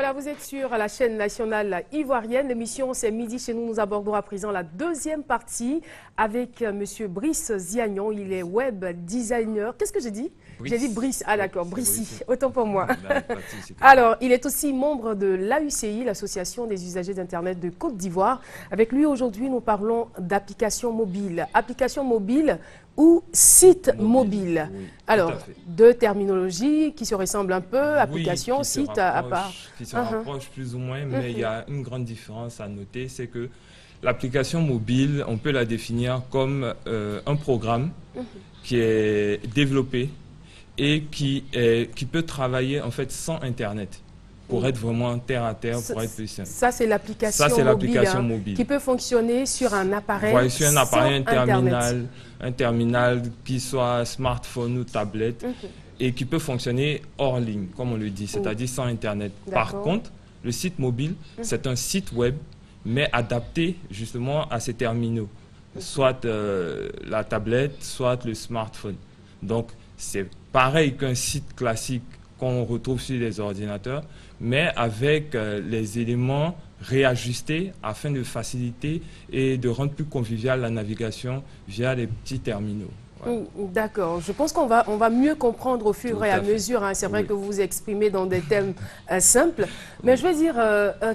Voilà, vous êtes sur la chaîne nationale ivoirienne. L'émission, c'est Midi chez nous. Nous abordons à présent la deuxième partie avec M. Brice Ziagnon. Il est web designer. Qu'est-ce que j'ai dit? J'ai dit Brice. Ah d'accord, Brici. Autant pour moi. Alors, il est aussi membre de l'AUCI, l'Association des usagers d'Internet de Côte d'Ivoire. Avec lui, aujourd'hui, nous parlons d'applications mobiles. Applications mobiles ou site mobile. Oui, alors, deux terminologies qui se ressemblent un peu, application, site à part. Qui se rapprochent plus ou moins, mais il y a une grande différence à noter, c'est que l'application mobile, on peut la définir comme un programme qui est développé et qui peut travailler en fait sans Internet. Pour être vraiment terre à terre, pour être plus simple. Ça, c'est l'application mobile, qui peut fonctionner sur un appareil. Ouais, sur un appareil, un terminal qui soit smartphone ou tablette, et qui peut fonctionner hors ligne, comme on le dit, c'est-à-dire sans Internet. Par contre, le site mobile, c'est un site web, mais adapté justement à ces terminaux, soit la tablette, soit le smartphone. Donc, c'est pareil qu'un site classique qu'on retrouve sur les ordinateurs, mais avec les éléments réajustés afin de faciliter et de rendre plus conviviale la navigation via les petits terminaux. Voilà. D'accord. Je pense qu'on va mieux comprendre au fur et à mesure. Hein. C'est vrai que vous vous exprimez dans des thèmes simples. Mais je veux dire,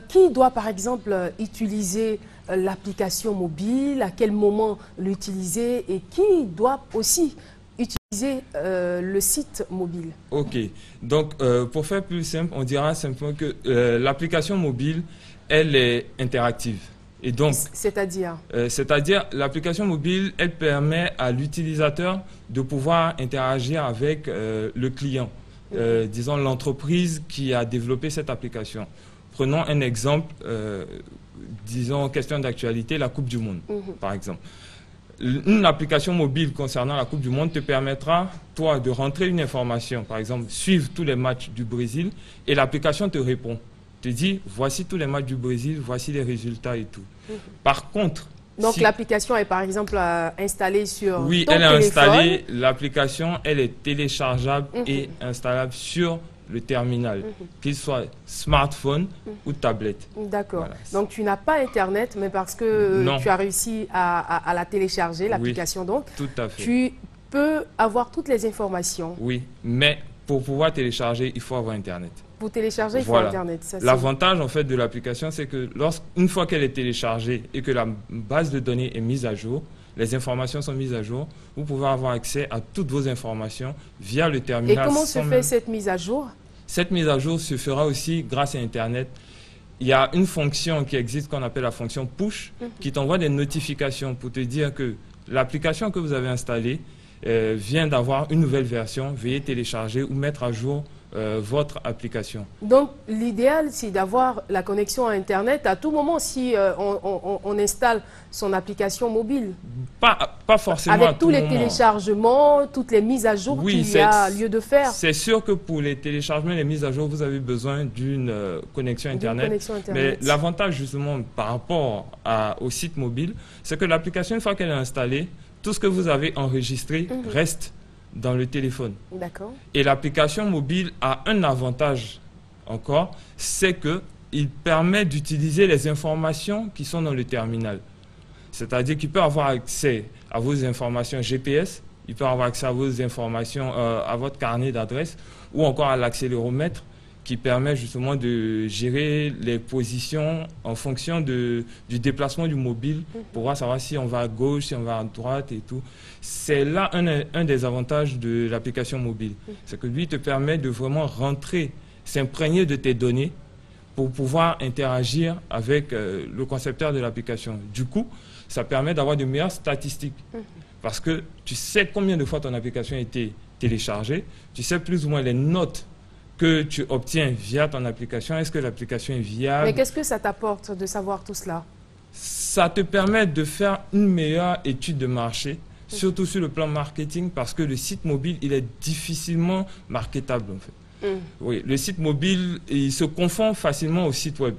qui doit par exemple utiliser l'application mobile, à quel moment l'utiliser et qui doit aussi utiliser le site mobile? Ok, donc pour faire plus simple, on dira simplement que l'application mobile, elle est interactive. Et donc, c'est-à-dire l'application mobile, elle permet à l'utilisateur de pouvoir interagir avec le client, disons l'entreprise qui a développé cette application. Prenons un exemple, disons question d'actualité, la Coupe du Monde, par exemple. Une application mobile concernant la Coupe du Monde te permettra, toi, de rentrer une information, par exemple, suivre tous les matchs du Brésil, et l'application te répond. Te dit, voici tous les matchs du Brésil, voici les résultats et tout. Par contre... Donc l'application est par exemple installée sur ton téléphone. Oui, elle est installée, l'application, elle est téléchargeable et installable sur le terminal, qu'il soit smartphone ou tablette. D'accord. Voilà. Donc tu n'as pas Internet, mais parce que tu as réussi à la télécharger, l'application donc, tout à fait. Tu peux avoir toutes les informations. Oui, mais pour pouvoir télécharger, il faut avoir Internet. Pour télécharger, il faut Internet. L'avantage en fait de l'application, c'est que une fois qu'elle est téléchargée et que la base de données est mise à jour, les informations sont mises à jour, vous pouvez avoir accès à toutes vos informations via le terminal. Et comment se fait cette mise à jour? Cette mise à jour se fera aussi grâce à Internet. Il y a une fonction qui existe qu'on appelle la fonction push, qui t'envoie des notifications pour te dire que l'application que vous avez installée vient d'avoir une nouvelle version. Veuillez télécharger ou mettre à jour votre application. Donc, l'idéal, c'est d'avoir la connexion à Internet à tout moment si on installe son application mobile. Pas forcément avec à tout tous les moment. Téléchargements, toutes les mises à jour qu'il y a lieu de faire. C'est sûr que pour les téléchargements et les mises à jour, vous avez besoin d'une connexion Internet. Mais l'avantage justement par rapport au site mobile, c'est que l'application, une fois qu'elle est installée, tout ce que vous avez enregistré reste dans le téléphone. D'accord. Et l'application mobile a un avantage encore, c'est qu'il permet d'utiliser les informations qui sont dans le terminal. C'est-à-dire qu'il peut avoir accès à vos informations GPS, il peut avoir accès à vos informations, à votre carnet d'adresse, ou encore à l'accéléromètre qui permet justement de gérer les positions en fonction du déplacement du mobile pour savoir si on va à gauche, si on va à droite et tout. C'est là un des avantages de l'application mobile. C'est que lui te permet de vraiment rentrer, s'imprégner de tes données pour pouvoir interagir avec le concepteur de l'application. Du coup, ça permet d'avoir de meilleures statistiques parce que tu sais combien de fois ton application a été téléchargée, tu sais plus ou moins les notes que tu obtiens via ton application. Est-ce que l'application est viable? Mais qu'est-ce que ça t'apporte de savoir tout cela? Ça te permet de faire une meilleure étude de marché, surtout sur le plan marketing, parce que le site mobile, il est difficilement marketable en fait. Oui, le site mobile, il se confond facilement au site web.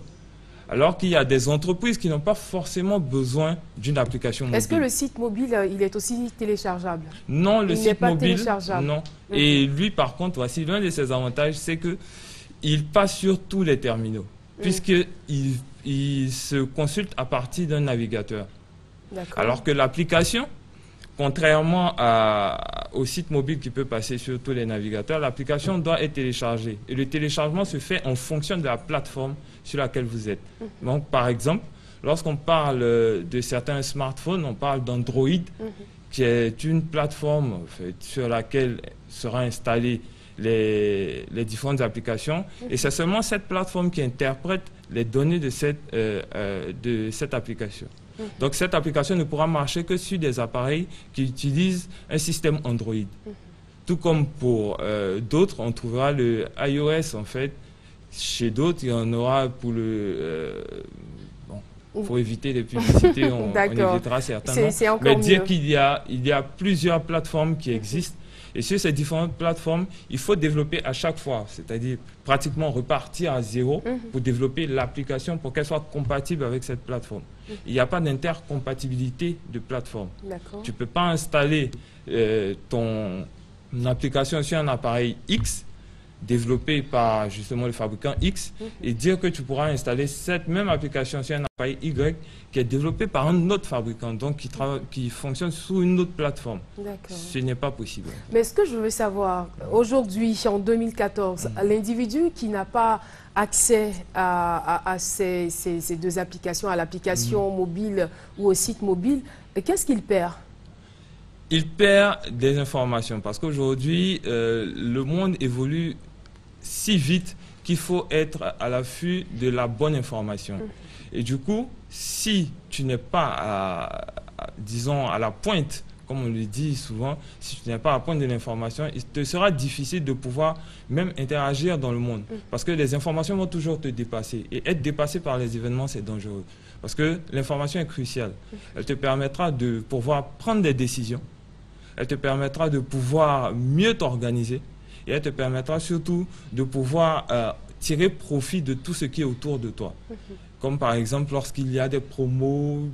Alors qu'il y a des entreprises qui n'ont pas forcément besoin d'une application mobile. Est-ce que le site mobile, il est aussi téléchargeable? Non, le site mobile, téléchargeable. non. Et lui, par contre, voici l'un de ses avantages, c'est que il passe sur tous les terminaux, puisqu'il se consulte à partir d'un navigateur. Alors que l'application, contrairement au site mobile qui peut passer sur tous les navigateurs, l'application doit être téléchargée. Et le téléchargement se fait en fonction de la plateforme sur laquelle vous êtes. Donc, par exemple, lorsqu'on parle de certains smartphones, on parle d'Android, qui est une plateforme en fait, sur laquelle sera installée les différentes applications. Et c'est seulement cette plateforme qui interprète les données de cette application. Donc cette application ne pourra marcher que sur des appareils qui utilisent un système Android. Tout comme pour d'autres, on trouvera le iOS en fait. Chez d'autres, il y en aura pour pour éviter les publicités, on évitera certainement. Mais dire qu'il y a plusieurs plateformes qui existent. Et sur ces différentes plateformes, il faut développer à chaque fois, c'est-à-dire pratiquement repartir à zéro pour développer l'application pour qu'elle soit compatible avec cette plateforme. Il n'y a pas d'intercompatibilité de plateforme. Tu ne peux pas installer ton application sur un appareil X développé par justement le fabricant X et dire que tu pourras installer cette même application sur un appareil Y qui est développé par un autre fabricant, donc qui fonctionne sous une autre plateforme. Ce n'est pas possible. Mais ce que je veux savoir, aujourd'hui, en 2014, l'individu qui n'a pas accès à ces deux applications, à l'application mobile ou au site mobile, qu'est-ce qu'il perd? Il perd des informations parce qu'aujourd'hui, le monde évolue si vite qu'il faut être à l'affût de la bonne information. Et du coup, si tu n'es pas, disons, à la pointe, comme on le dit souvent, si tu n'es pas à la pointe de l'information, il te sera difficile de pouvoir même interagir dans le monde. Parce que les informations vont toujours te dépasser. Et être dépassé par les événements, c'est dangereux. Parce que l'information est cruciale. Elle te permettra de pouvoir prendre des décisions. Elle te permettra de pouvoir mieux t'organiser et elle te permettra surtout de pouvoir tirer profit de tout ce qui est autour de toi. Comme par exemple lorsqu'il y a des promos,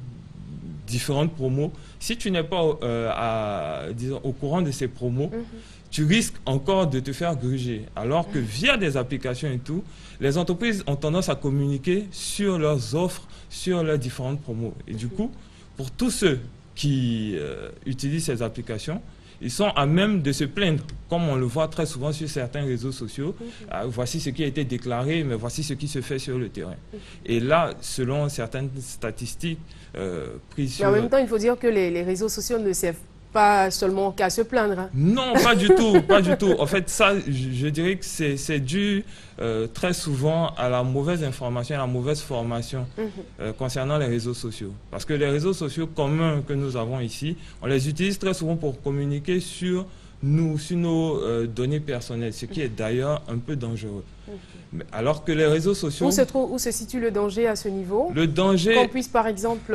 différentes promos, si tu n'es pas disons, au courant de ces promos, tu risques encore de te faire gruger. Alors que via des applications et tout, les entreprises ont tendance à communiquer sur leurs offres, sur leurs différentes promos. Et du coup, pour tous ceux qui utilisent ces applications, ils sont à même de se plaindre, comme on le voit très souvent sur certains réseaux sociaux. Voici ce qui a été déclaré, mais voici ce qui se fait sur le terrain. Et là, selon certaines statistiques prises sur... Mais en même temps, il faut dire que les réseaux sociaux ne servent pas seulement qu'à se plaindre. Non, pas du tout, pas du tout. En fait, ça, je dirais que c'est dû très souvent à la mauvaise information, à la mauvaise formation concernant les réseaux sociaux. Parce que les réseaux sociaux communs que nous avons ici, on les utilise très souvent pour communiquer sur nos données personnelles, ce qui est d'ailleurs un peu dangereux. Alors que les réseaux sociaux... Où se situe le danger à ce niveau? Le danger... Qu'on puisse par exemple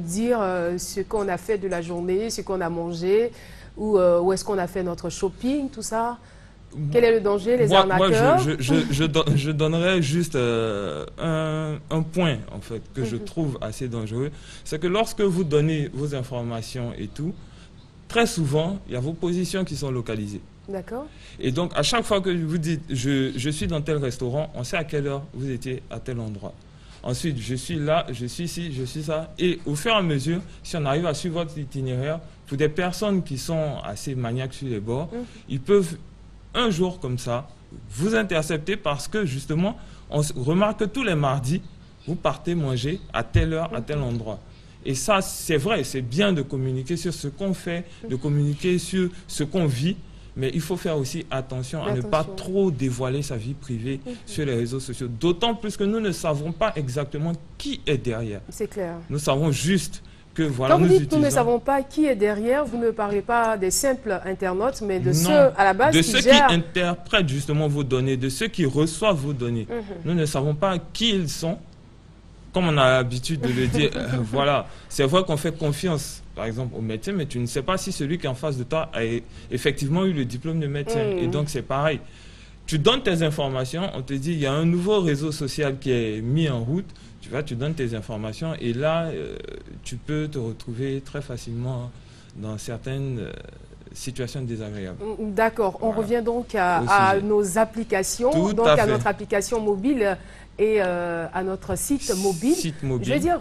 dire ce qu'on a fait de la journée, ce qu'on a mangé, ou où est-ce qu'on a fait notre shopping, tout ça. Quel est le danger, les arnaqueurs? Je donnerais juste un point en fait, que je trouve assez dangereux. C'est que lorsque vous donnez vos informations et tout, très souvent, il y a vos positions qui sont localisées. D'accord. Et donc, à chaque fois que vous dites, je suis dans tel restaurant, on sait à quelle heure vous étiez à tel endroit. Ensuite, je suis là, je suis ici, je suis ça. Et au fur et à mesure, si on arrive à suivre votre itinéraire, pour des personnes qui sont assez maniaques sur les bords, ils peuvent, un jour comme ça, vous intercepter parce que, justement, on remarque que tous les mardis, vous partez manger à telle heure, à tel endroit. Et ça, c'est vrai, c'est bien de communiquer sur ce qu'on fait, de communiquer sur ce qu'on vit, mais il faut faire aussi attention à ne pas trop dévoiler sa vie privée sur les réseaux sociaux. D'autant plus que nous ne savons pas exactement qui est derrière. C'est clair. Nous savons juste que voilà, quand vous dites nous ne savons pas qui est derrière, vous ne parlez pas des simples internautes, mais de ceux à la base de qui ceux gèrent... qui interprètent justement vos données, de ceux qui reçoivent vos données. Nous ne savons pas qui ils sont. Comme on a l'habitude de le dire, voilà, c'est vrai qu'on fait confiance, par exemple, au médecin, mais tu ne sais pas si celui qui est en face de toi a effectivement eu le diplôme de médecin. Et donc, c'est pareil. Tu donnes tes informations, on te dit, il y a un nouveau réseau social qui est mis en route, tu donnes tes informations, et là, tu peux te retrouver très facilement dans certaines situation désagréable. D'accord, on Voilà. revient donc à nos applications, Tout à fait. notre application mobile et à notre site mobile. Je veux dire,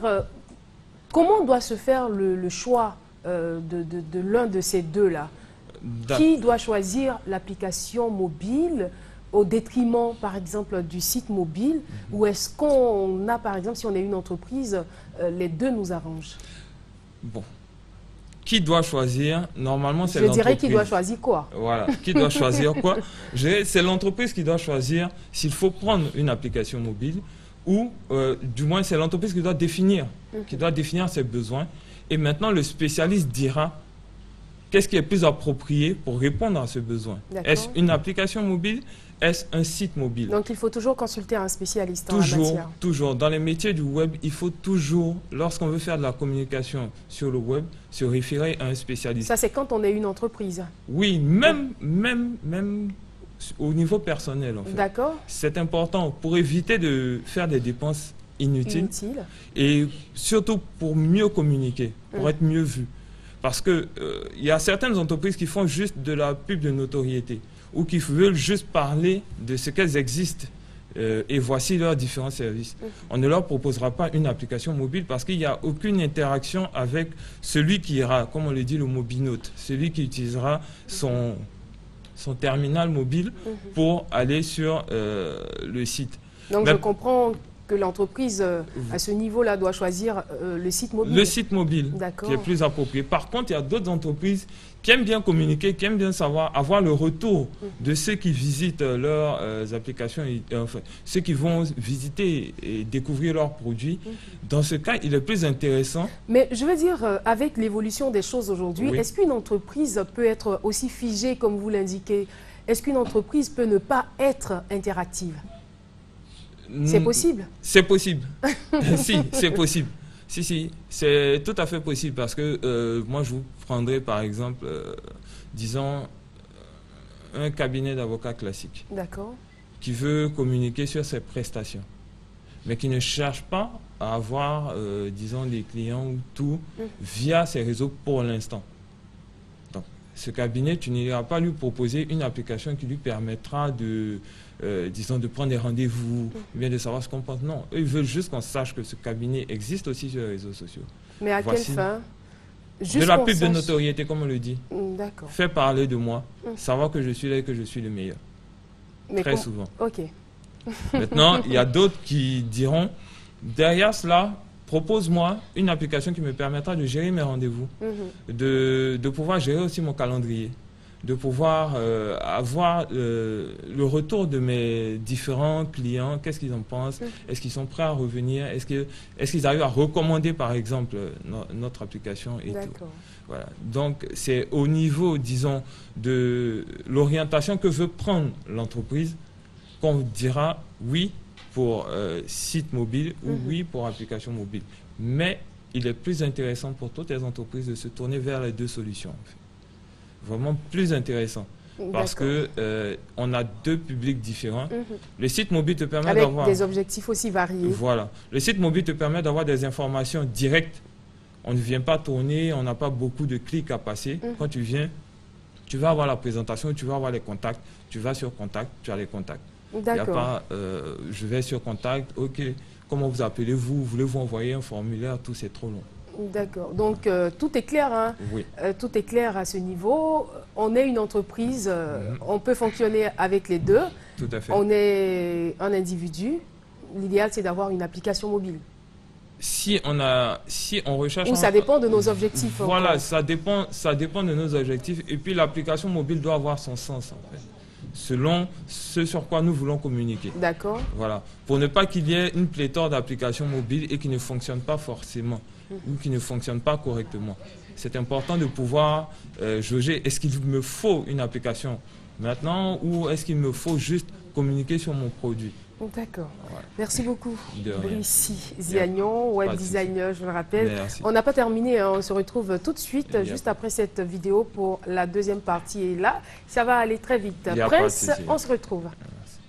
comment doit se faire le choix de l'un de ces deux-là? Qui doit choisir l'application mobile au détriment, par exemple, du site mobile? Ou est-ce qu'on a, par exemple, si on est une entreprise, les deux nous arrangent? Bon. Qui doit choisir? Normalement, c'est l'entreprise. Je dirais qui doit choisir quoi? Voilà. Qui doit choisir quoi? C'est l'entreprise qui doit choisir s'il faut prendre une application mobile ou, du moins, c'est l'entreprise qui doit définir ses besoins. Et maintenant, le spécialiste dira qu'est-ce qui est plus approprié pour répondre à ce besoin. Est-ce une application mobile? Est-ce un site mobile? Donc, il faut toujours consulter un spécialiste en la matière. Toujours. Dans les métiers du web, il faut toujours, lorsqu'on veut faire de la communication sur le web, se référer à un spécialiste. Ça, c'est quand on est une entreprise. Oui, même au niveau personnel, en fait. D'accord. C'est important pour éviter de faire des dépenses inutiles. Et surtout pour mieux communiquer, pour être mieux vu. Parce que il y a certaines entreprises qui font juste de la pub de notoriété ou qui veulent juste parler de ce qu'elles existent et voici leurs différents services. On ne leur proposera pas une application mobile parce qu'il n'y a aucune interaction avec celui qui ira, comme on le dit, le mobinote, celui qui utilisera son terminal mobile pour aller sur le site. Donc je comprends que l'entreprise, à ce niveau-là, doit choisir le site mobile. Le site mobile, qui est plus approprié. Par contre, il y a d'autres entreprises qui aiment bien communiquer, qui aiment bien avoir le retour de ceux qui visitent leurs applications, enfin, ceux qui vont visiter et découvrir leurs produits. Dans ce cas, il est plus intéressant. Mais je veux dire, avec l'évolution des choses aujourd'hui, est-ce qu'une entreprise peut être aussi figée, comme vous l'indiquez? Est-ce qu'une entreprise peut ne pas être interactive? C'est possible? C'est possible. Si, c'est possible. Si, c'est tout à fait possible parce que moi, je vous prendrai par exemple, disons, un cabinet d'avocats classique qui veut communiquer sur ses prestations, mais qui ne cherche pas à avoir, disons, des clients ou tout via ses réseaux pour l'instant. Donc, ce cabinet, tu n'iras pas lui proposer une application qui lui permettra de... disons, de prendre des rendez-vous, bien de savoir ce qu'on pense. Non, eux, ils veulent juste qu'on sache que ce cabinet existe aussi sur les réseaux sociaux. Mais à quelle fin? De la pub de notoriété, comme on le dit. D'accord. Fait parler de moi, savoir que je suis là et que je suis le meilleur. Mais très souvent. Ok. Maintenant, il y a d'autres qui diront, derrière cela, propose-moi une application qui me permettra de gérer mes rendez-vous, de pouvoir gérer aussi mon calendrier, de pouvoir avoir le retour de mes différents clients, qu'est-ce qu'ils en pensent, est-ce qu'ils sont prêts à revenir, est-ce qu'ils arrivent à recommander par exemple notre application et tout. Voilà. Donc c'est au niveau, disons, de l'orientation que veut prendre l'entreprise qu'on dira oui pour site mobile ou oui pour application mobile. Mais il est plus intéressant pour toutes les entreprises de se tourner vers les deux solutions. En fait. Vraiment plus intéressant parce que on a deux publics différents. Le site mobile te permet d'avoir des objectifs aussi variés. Voilà, le site mobile te permet d'avoir des informations directes. On ne vient pas tourner, on n'a pas beaucoup de clics à passer. Quand tu viens, tu vas avoir la présentation, tu vas avoir les contacts. Tu vas sur contact, tu as les contacts. Il n'y a pas, je vais sur contact, ok. Comment vous appelez-vous? Voulez-vous envoyer un formulaire? Tout c'est trop long. D'accord. Donc, tout est clair. Hein? Tout est clair à ce niveau. On est une entreprise, on peut fonctionner avec les deux. Tout à fait. On est un individu. L'idéal, c'est d'avoir une application mobile. Si on recherche... Ou ça dépend de nos objectifs. Voilà, ça dépend de nos objectifs. Et puis, l'application mobile doit avoir son sens, en fait, selon ce sur quoi nous voulons communiquer. D'accord. Voilà. Pour ne pas qu'il y ait une pléthore d'applications mobiles et qui ne fonctionnent pas forcément ou qui ne fonctionnent pas correctement. C'est important de pouvoir jauger, est-ce qu'il me faut une application maintenant ou est-ce qu'il me faut juste communiquer sur mon produit? D'accord. Voilà. Merci beaucoup. Brice Ziagnon, web designer, je le rappelle. Merci. On n'a pas terminé, hein. On se retrouve tout de suite, juste après cette vidéo pour la deuxième partie. Et là, ça va aller très vite. Prince, on se retrouve.